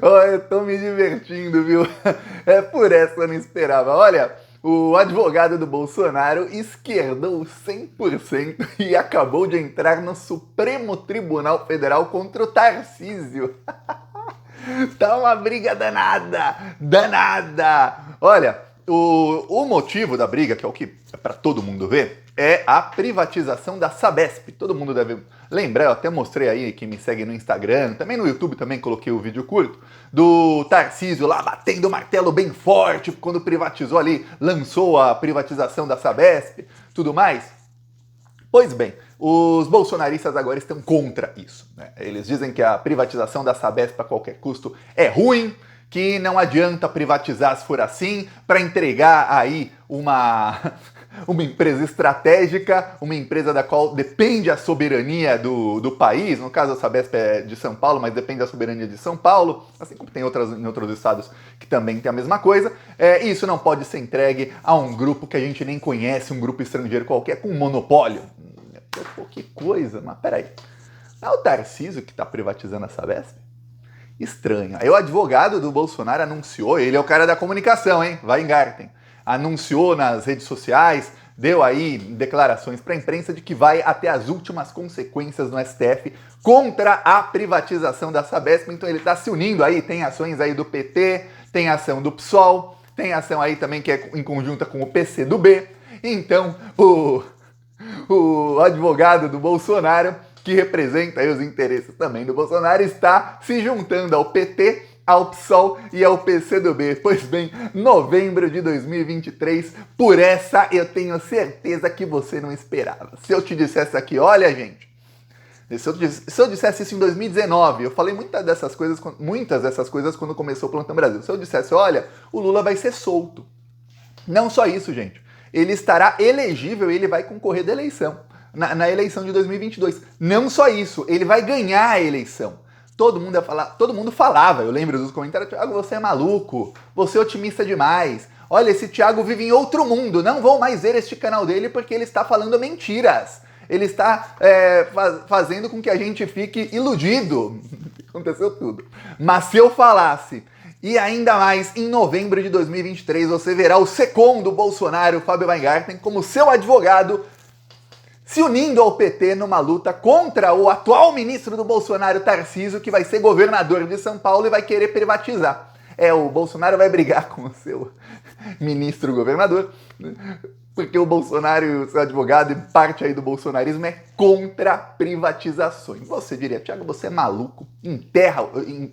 Oh, eu tô me divertindo, viu? É por essa que eu não esperava. Olha, o advogado do Bolsonaro esquerdou 100% e acabou de entrar no Supremo Tribunal Federal contra o Tarcísio. Tá uma briga danada, danada. Olha, o motivo da briga, que é o que é para todo mundo ver, é a privatização da Sabesp. Todo mundo deve lembrar, eu até mostrei aí, quem me segue no Instagram, também no YouTube também coloquei o vídeo curto, do Tarcísio lá batendo o martelo bem forte quando privatizou ali, lançou a privatização da Sabesp, tudo mais. Pois bem, os bolsonaristas agora estão contra isso, né? Eles dizem que a privatização da Sabesp a qualquer custo é ruim, que não adianta privatizar se for assim, para entregar aí uma empresa estratégica, uma empresa da qual depende a soberania do país. No caso, a Sabesp é de São Paulo, mas depende da soberania de São Paulo, assim como tem em outros estados que também tem a mesma coisa. E isso não pode ser entregue a um grupo que a gente nem conhece, um grupo estrangeiro qualquer, com um monopólio. Pô, que coisa, mas peraí. Não é o Tarcísio que está privatizando a Sabesp? Estranho. Aí o advogado do Bolsonaro anunciou, ele é o cara da comunicação, hein? Weingarten. Anunciou nas redes sociais, deu aí declarações para a imprensa de que vai até as últimas consequências no STF contra a privatização da Sabesp. Então ele está se unindo aí, tem ações aí do PT, tem ação do PSOL, tem ação aí também que é em conjunta com o PCdoB. Então o advogado do Bolsonaro, que representa aí os interesses também do Bolsonaro, está se juntando ao PT, ao PSOL e ao PCdoB. Pois bem, novembro de 2023, por essa eu tenho certeza que você não esperava. Se eu te dissesse aqui, olha gente, se eu dissesse isso em 2019, eu falei muitas dessas coisas quando começou o Plantão Brasil. Se eu dissesse, olha, o Lula vai ser solto. Não só isso, gente. Ele estará elegível e ele vai concorrer da eleição, na eleição de 2022. Não só isso, ele vai ganhar a eleição. Todo mundo falava, eu lembro dos comentários, Thiago, você é maluco, você é otimista demais. Olha, esse Thiago vive em outro mundo, não vou mais ver este canal dele porque ele está falando mentiras. Ele está fazendo com que a gente fique iludido. Aconteceu tudo. Mas se eu falasse... E ainda mais, em novembro de 2023, você verá o SECOM do Bolsonaro, Fábio Weingarten, como seu advogado, se unindo ao PT numa luta contra o atual ministro do Bolsonaro, Tarcísio, que vai ser governador de São Paulo e vai querer privatizar. O Bolsonaro vai brigar com o seu ministro governador, porque o Bolsonaro e o seu advogado e parte aí do bolsonarismo é contra privatizações. Você diria, Thiago, você é maluco,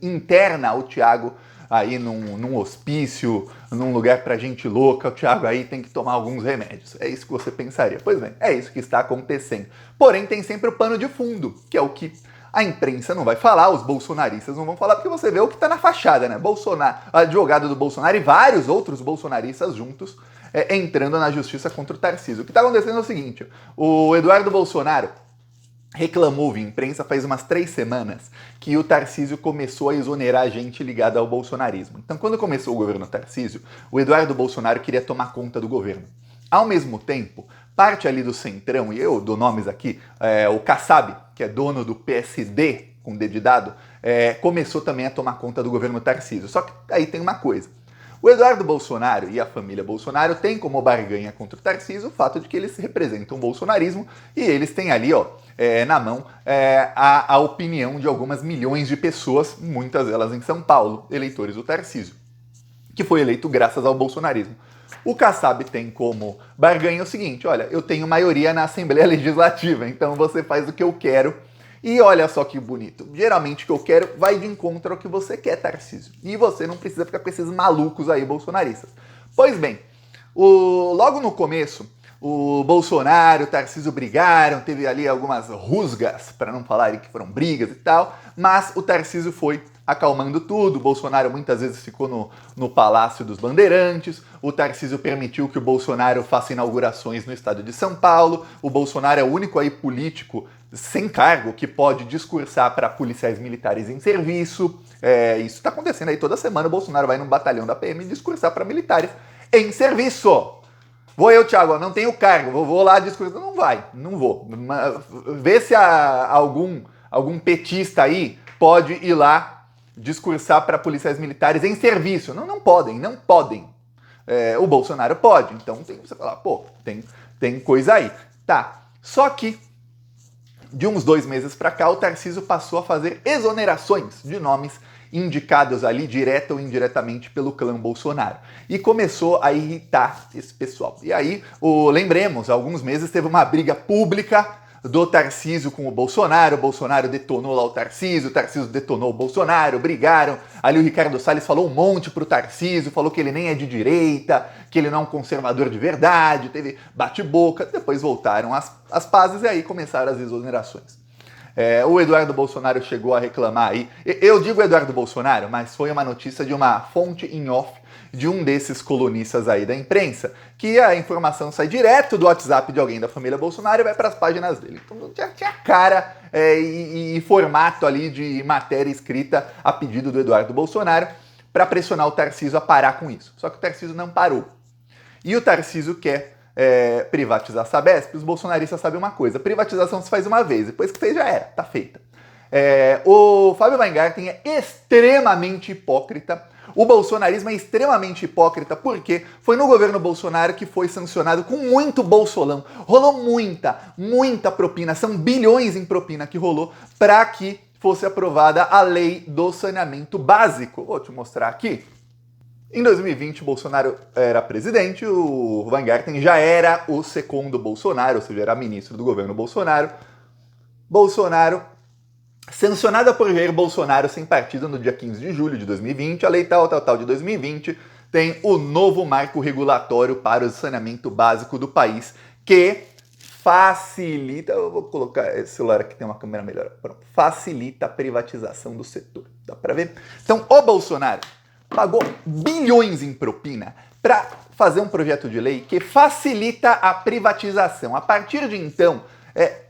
interna o Thiago aí num hospício, num lugar pra gente louca, o Thiago aí tem que tomar alguns remédios. É isso que você pensaria. Pois bem, é isso que está acontecendo. Porém, tem sempre o pano de fundo, que é o que a imprensa não vai falar, os bolsonaristas não vão falar, porque você vê o que tá na fachada, né? Bolsonaro, advogado do Bolsonaro e vários outros bolsonaristas juntos entrando na justiça contra o Tarcísio. O que tá acontecendo é o seguinte, o Eduardo Bolsonaro reclamou via imprensa faz umas 3 semanas que o Tarcísio começou a exonerar gente ligada ao bolsonarismo. Então, quando começou o governo Tarcísio, o Eduardo Bolsonaro queria tomar conta do governo. Ao mesmo tempo, parte ali do Centrão, e eu dou nomes aqui, o Kassab, que é dono do PSD, com D de dado, começou também a tomar conta do governo Tarcísio. Só que aí tem uma coisa. O Eduardo Bolsonaro e a família Bolsonaro têm como barganha contra o Tarcísio o fato de que eles representam o bolsonarismo e eles têm ali, na mão, a opinião de algumas milhões de pessoas, muitas delas em São Paulo, eleitores do Tarcísio, que foi eleito graças ao bolsonarismo. O Kassab tem como barganha o seguinte, olha, eu tenho maioria na Assembleia Legislativa, então você faz o que eu quero. E olha só que bonito, geralmente o que eu quero vai de encontro ao que você quer, Tarcísio. E você não precisa ficar com esses malucos aí bolsonaristas. Pois bem, logo no começo, o Bolsonaro e o Tarcísio brigaram, teve ali algumas rusgas, para não falar que foram brigas e tal, mas o Tarcísio foi acalmando tudo, o Bolsonaro muitas vezes ficou no Palácio dos Bandeirantes, o Tarcísio permitiu que o Bolsonaro faça inaugurações no estado de São Paulo, o Bolsonaro é o único aí político sem cargo que pode discursar para policiais militares em serviço, isso está acontecendo aí toda semana, o Bolsonaro vai num batalhão da PM discursar para militares em serviço. Vou eu, Thiago, não tenho cargo, vou lá discursar, não vai, não vou. Vê se algum algum petista aí pode ir lá discursar para policiais militares em serviço. Não podem, não podem. O Bolsonaro pode, então você fala, pô, tem coisa aí. Tá, só que de uns 2 meses para cá, o Tarcísio passou a fazer exonerações de nomes indicados ali, direta ou indiretamente, pelo clã Bolsonaro. E começou a irritar esse pessoal. E aí, lembremos, há alguns meses teve uma briga pública do Tarcísio com o Bolsonaro detonou lá o Tarcísio detonou o Bolsonaro, brigaram, ali o Ricardo Salles falou um monte pro Tarcísio, falou que ele nem é de direita, que ele não é um conservador de verdade, teve bate-boca, depois voltaram as pazes e aí começaram as exonerações. O Eduardo Bolsonaro chegou a reclamar aí, eu digo Eduardo Bolsonaro, mas foi uma notícia de uma fonte em off de um desses colunistas aí da imprensa, que a informação sai direto do WhatsApp de alguém da família Bolsonaro e vai para as páginas dele. Então já tinha cara e formato ali de matéria escrita a pedido do Eduardo Bolsonaro para pressionar o Tarcísio a parar com isso. Só que o Tarcísio não parou. E o Tarcísio quer privatizar a Sabesp. Os bolsonaristas sabem uma coisa, privatização se faz uma vez, depois que fez já era, tá feita. O Fábio Weingarten é extremamente hipócrita. O bolsonarismo é extremamente hipócrita porque foi no governo Bolsonaro que foi sancionado com muito bolsolão. Rolou muita propina, são bilhões em propina que rolou para que fosse aprovada a lei do saneamento básico. Vou te mostrar aqui. Em 2020, o Bolsonaro era presidente, o Weingarten já era o segundo Bolsonaro, ou seja, era ministro do governo Bolsonaro. Sancionada por Jair Bolsonaro sem partido no dia 15 de julho de 2020, a lei tal de 2020 tem o novo marco regulatório para o saneamento básico do país, que facilita, eu vou colocar esse celular aqui, tem uma câmera melhor, pronto, facilita a privatização do setor, dá para ver? Então, o Bolsonaro pagou bilhões em propina para fazer um projeto de lei que facilita a privatização. A partir de então,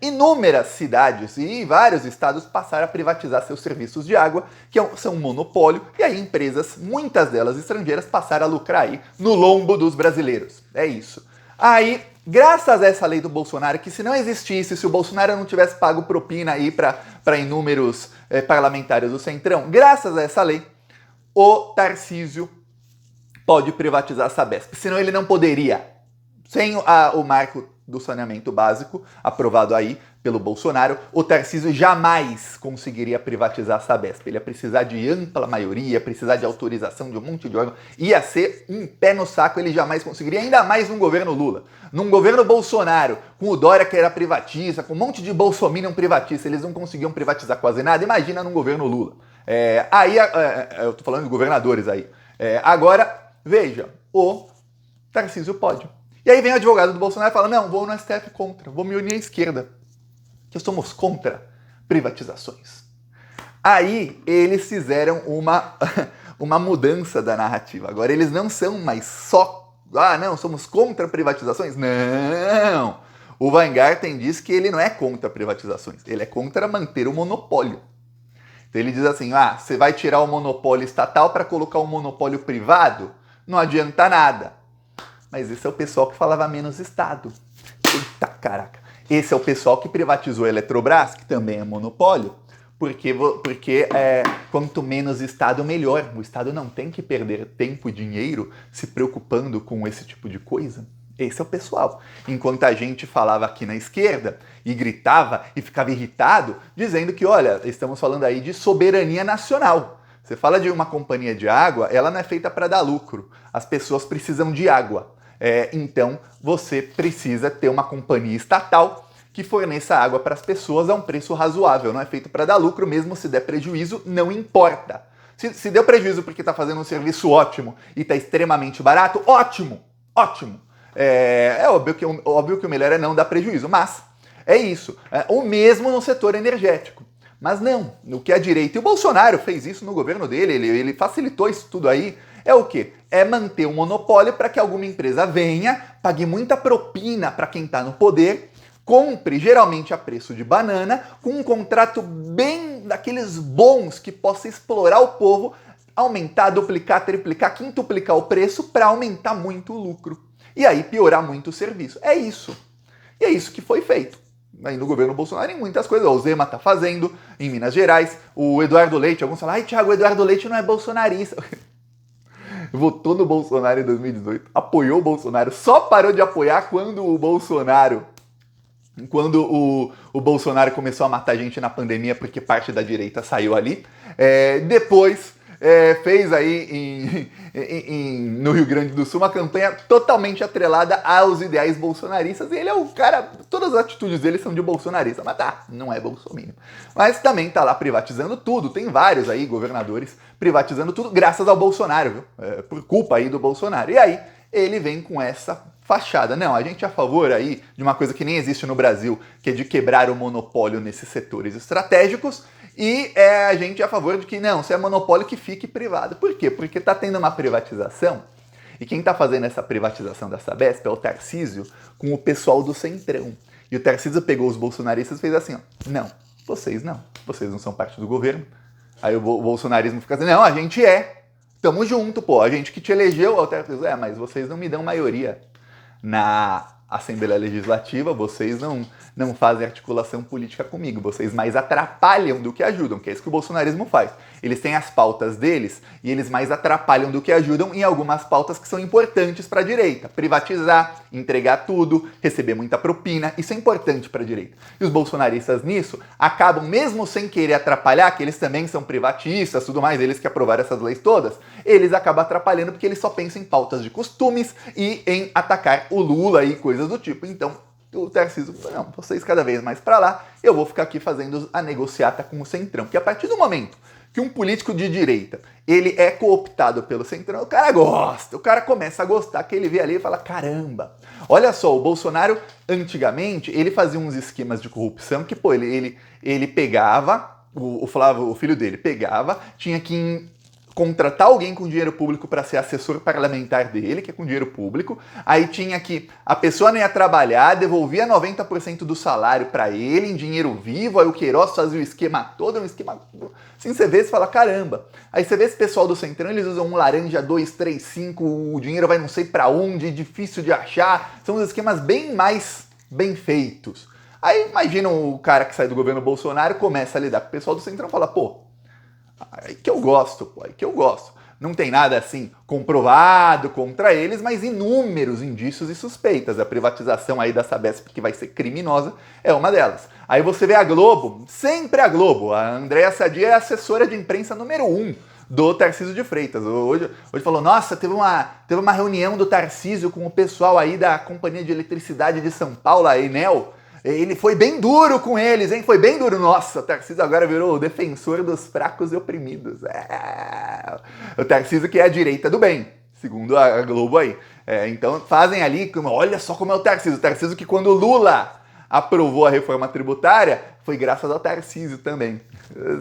inúmeras cidades e vários estados passaram a privatizar seus serviços de água, que são um monopólio, e aí empresas, muitas delas estrangeiras, passaram a lucrar aí no lombo dos brasileiros. É isso. Aí, graças a essa lei do Bolsonaro, que se não existisse, se o Bolsonaro não tivesse pago propina aí para inúmeros parlamentares do Centrão, graças a essa lei, o Tarcísio pode privatizar a Sabesp. Senão ele não poderia. Sem o marco do saneamento básico, aprovado aí pelo Bolsonaro, o Tarcísio jamais conseguiria privatizar a Sabesp. Ele ia precisar de ampla maioria, ia precisar de autorização de um monte de órgão, ia ser um pé no saco, ele jamais conseguiria, ainda mais num governo Lula. Num governo Bolsonaro, com o Dória que era privatista, com um monte de bolsominion privatista, eles não conseguiam privatizar quase nada, imagina num governo Lula. Eu tô falando de governadores aí. Agora, veja, o Tarcísio pode. E aí vem o advogado do Bolsonaro e fala, não, vou no STF contra, vou me unir à esquerda, que somos contra privatizações. Aí eles fizeram uma mudança da narrativa. Agora eles não são mais só, não, somos contra privatizações. Não! O Weingarten diz que ele não é contra privatizações, ele é contra manter o monopólio. Então ele diz assim, você vai tirar o monopólio estatal para colocar um monopólio privado? Não adianta nada. Mas esse é o pessoal que falava menos Estado. Eita, caraca. Esse é o pessoal que privatizou a Eletrobras, que também é monopólio, porque quanto menos Estado, melhor. O Estado não tem que perder tempo e dinheiro se preocupando com esse tipo de coisa. Esse é o pessoal. Enquanto a gente falava aqui na esquerda e gritava e ficava irritado, dizendo que, olha, estamos falando aí de soberania nacional. Você fala de uma companhia de água, ela não é feita para dar lucro. As pessoas precisam de água. Então, você precisa ter uma companhia estatal que forneça água para as pessoas a um preço razoável. Não é feito para dar lucro, mesmo se der prejuízo, não importa. Se deu prejuízo porque está fazendo um serviço ótimo e está extremamente barato, ótimo, ótimo. É óbvio que o melhor é não dar prejuízo, mas é isso. O mesmo no setor energético. Mas não, o que a direita, e o Bolsonaro fez isso no governo dele, ele facilitou isso tudo aí, é o quê? É manter um monopólio para que alguma empresa venha, pague muita propina para quem está no poder, compre geralmente a preço de banana, com um contrato bem daqueles bons que possa explorar o povo, aumentar, duplicar, triplicar, quintuplicar o preço para aumentar muito o lucro. E aí piorar muito o serviço. É isso. E é isso que foi feito. aí no governo Bolsonaro em muitas coisas. O Zema tá fazendo em Minas Gerais. O Eduardo Leite, alguns falam, ai, Thiago, o Eduardo Leite não é bolsonarista. Votou no Bolsonaro em 2018, apoiou o Bolsonaro, só parou de apoiar quando o Bolsonaro começou a matar gente na pandemia porque parte da direita saiu ali. Depois fez aí no Rio Grande do Sul uma campanha totalmente atrelada aos ideais bolsonaristas. E ele é o cara, todas as atitudes dele são de bolsonarista, mas tá, não é bolsominion. Mas também tá lá privatizando tudo, tem vários aí governadores privatizando tudo graças ao Bolsonaro, viu? Por culpa aí do Bolsonaro. E aí ele vem com essa fachada. Não, a gente é a favor aí de uma coisa que nem existe no Brasil, que é de quebrar o monopólio nesses setores estratégicos, e a gente é a favor de que não, se é monopólio que fique privado. Por quê? Porque tá tendo uma privatização, e quem tá fazendo essa privatização da Sabesp é o Tarcísio com o pessoal do Centrão. E o Tarcísio pegou os bolsonaristas e fez assim, ó, não, vocês não são parte do governo. Aí o bolsonarismo fica assim, não, a gente tamo junto, pô, a gente que te elegeu, o Tarcísio, mas vocês não me dão maioria na Assembleia Legislativa, vocês não fazem articulação política comigo, vocês mais atrapalham do que ajudam, que é isso que o bolsonarismo faz. Eles têm as pautas deles e eles mais atrapalham do que ajudam em algumas pautas que são importantes para a direita. Privatizar, entregar tudo, receber muita propina, isso é importante para a direita. E os bolsonaristas nisso acabam, mesmo sem querer atrapalhar, que eles também são privatistas, tudo mais, eles que aprovaram essas leis todas, eles acabam atrapalhando porque eles só pensam em pautas de costumes e em atacar o Lula e coisas do tipo. Então, o Tarcísio falou, não, vocês cada vez mais para lá, eu vou ficar aqui fazendo a negociata com o Centrão. Que a partir do momento que um político de direita, ele é cooptado pelo Centrão, o cara gosta, o cara começa a gostar, que ele vê ali e fala, caramba, olha só, o Bolsonaro, antigamente, ele fazia uns esquemas de corrupção que, pô, ele pegava, o Flávio, o filho dele, pegava, tinha que contratar alguém com dinheiro público para ser assessor parlamentar dele, que é com dinheiro público, aí tinha que, a pessoa não ia trabalhar, devolvia 90% do salário para ele em dinheiro vivo, aí o Queiroz fazia o esquema todo, um esquema, assim você vê, você fala, caramba, aí você vê esse pessoal do Centrão, eles usam um laranja 2, 3, 5, o dinheiro vai não sei para onde, difícil de achar, são uns esquemas bem mais bem feitos. Aí imagina o cara que sai do governo Bolsonaro, começa a lidar com o pessoal do Centrão e fala, pô, aí que eu gosto, pô, aí que eu gosto. Não tem nada assim comprovado contra eles, mas inúmeros indícios e suspeitas. A privatização aí da Sabesp, que vai ser criminosa, é uma delas. Aí você vê a Globo, sempre a Globo. A Andréa Sadi é a assessora de imprensa número 1 do Tarcísio de Freitas. Hoje falou, nossa, teve uma reunião do Tarcísio com o pessoal aí da Companhia de Eletricidade de São Paulo, a Enel. Ele foi bem duro com eles, hein? Foi bem duro. Nossa, o Tarcísio agora virou o defensor dos fracos e oprimidos. O Tarcísio que é a direita do bem, segundo a Globo aí. Então fazem ali, olha só como é o Tarcísio. O Tarcísio que quando o Lula aprovou a reforma tributária, foi graças ao Tarcísio também.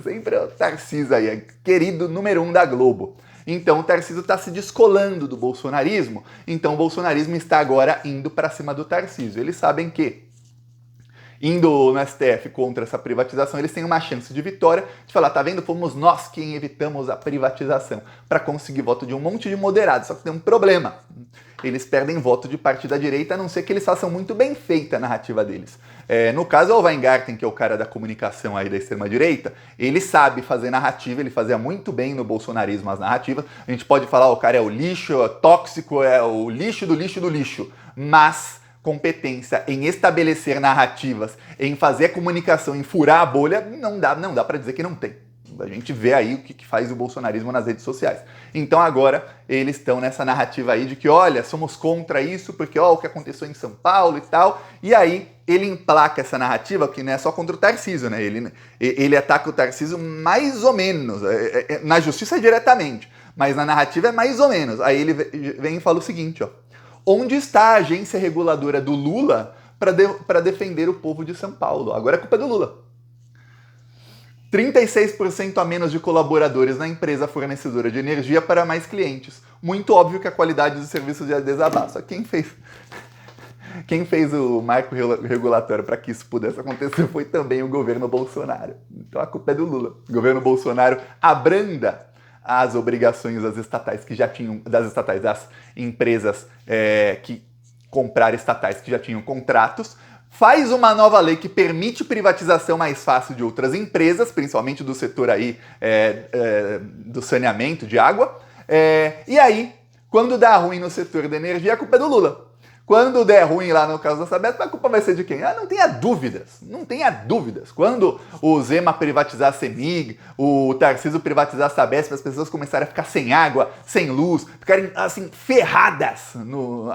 Sempre é o Tarcísio aí, é querido número 1 da Globo. Então o Tarcísio está se descolando do bolsonarismo, então o bolsonarismo está agora indo para cima do Tarcísio. Eles sabem que indo no STF contra essa privatização, eles têm uma chance de vitória, de falar, tá vendo, fomos nós quem evitamos a privatização, para conseguir voto de um monte de moderados. Só que tem um problema, eles perdem voto de parte da direita, a não ser que eles façam muito bem feita a narrativa deles. No caso, o Weingarten, que é o cara da comunicação aí da extrema-direita, ele sabe fazer narrativa, ele fazia muito bem no bolsonarismo as narrativas. A gente pode falar, o cara é o lixo, é tóxico, é o lixo do lixo do lixo, mas competência em estabelecer narrativas, em fazer a comunicação, em furar a bolha, não dá para dizer que não tem. A gente vê aí o que faz o bolsonarismo nas redes sociais. Então agora eles estão nessa narrativa aí de que, olha, somos contra isso porque, ó, o que aconteceu em São Paulo e tal. E aí ele emplaca essa narrativa que não é só contra o Tarcísio, né? Ele ataca o Tarcísio mais ou menos, na justiça diretamente, mas na narrativa é mais ou menos. Aí ele vem e fala o seguinte, ó. Onde está a agência reguladora do Lula para defender o povo de São Paulo? Agora é culpa do Lula. 36% a menos de colaboradores na empresa fornecedora de energia para mais clientes. Muito óbvio que a qualidade dos serviços já desabaça. Quem fez o marco regulatório para que isso pudesse acontecer foi também o governo Bolsonaro. Então a culpa é do Lula. O governo Bolsonaro abranda as obrigações das estatais que já tinham, das empresas que compraram estatais que já tinham contratos, faz uma nova lei que permite privatização mais fácil de outras empresas, principalmente do setor aí do saneamento de água. E aí, quando dá ruim no setor da energia, a culpa é do Lula. Quando der ruim lá no caso da Sabesp, a culpa vai ser de quem? Não tenha dúvidas, não tenha dúvidas. Quando o Zema privatizar a CEMIG, o Tarcísio privatizar a Sabesp, as pessoas começarem a ficar sem água, sem luz, ficarem assim, ferradas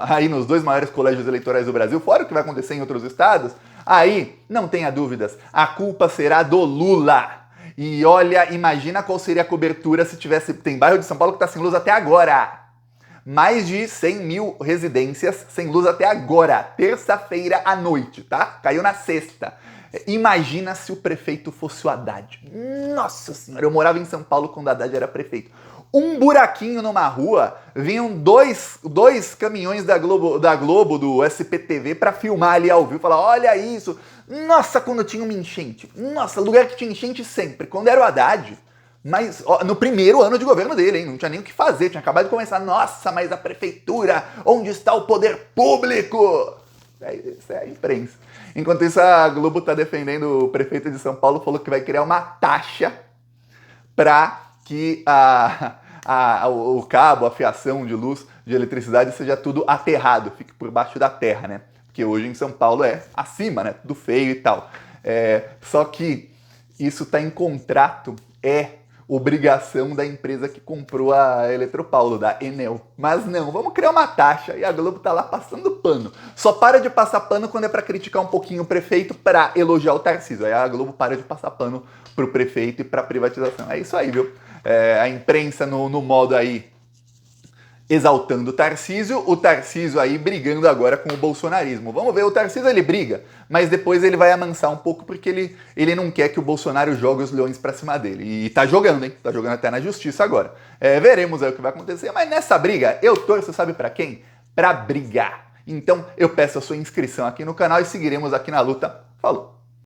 aí nos 2 maiores colégios eleitorais do Brasil, fora o que vai acontecer em outros estados, aí, não tenha dúvidas, a culpa será do Lula. E olha, imagina qual seria a cobertura se tivesse... Tem bairro de São Paulo que está sem luz até agora. Mais de 100 mil residências sem luz até agora, terça-feira à noite, tá? Caiu na sexta. Imagina se o prefeito fosse o Haddad. Nossa senhora, eu morava em São Paulo quando o Haddad era prefeito. Um buraquinho numa rua, vinham dois caminhões da Globo, do SPTV, pra filmar ali ao vivo, falar, olha isso. Nossa, quando tinha uma enchente. Nossa, lugar que tinha enchente sempre. Quando era o Haddad... Mas ó, no primeiro ano de governo dele, hein? Não tinha nem o que fazer, tinha acabado de começar. Nossa, mas a prefeitura, onde está o poder público? Isso é a imprensa. Enquanto isso, a Globo está defendendo o prefeito de São Paulo, falou que vai criar uma taxa para que o cabo, a fiação de luz, de eletricidade, seja tudo aterrado, fique por baixo da terra, né? Porque hoje em São Paulo é acima, né? Tudo feio e tal. Só que isso está em contrato, obrigação da empresa que comprou a Eletropaulo, da Enel. Mas não, vamos criar uma taxa e a Globo tá lá passando pano. Só para de passar pano quando é para criticar um pouquinho o prefeito para elogiar o Tarcísio. Aí a Globo para de passar pano pro prefeito e pra privatização. É isso aí, viu? A imprensa no modo aí exaltando o Tarcísio aí brigando agora com o bolsonarismo. Vamos ver, o Tarcísio ele briga, mas depois ele vai amansar um pouco porque ele não quer que o Bolsonaro jogue os leões pra cima dele. E tá jogando, hein? Tá jogando até na justiça agora. Veremos aí o que vai acontecer, mas nessa briga eu torço, sabe pra quem? Pra brigar. Então eu peço a sua inscrição aqui no canal e seguiremos aqui na luta. Falou!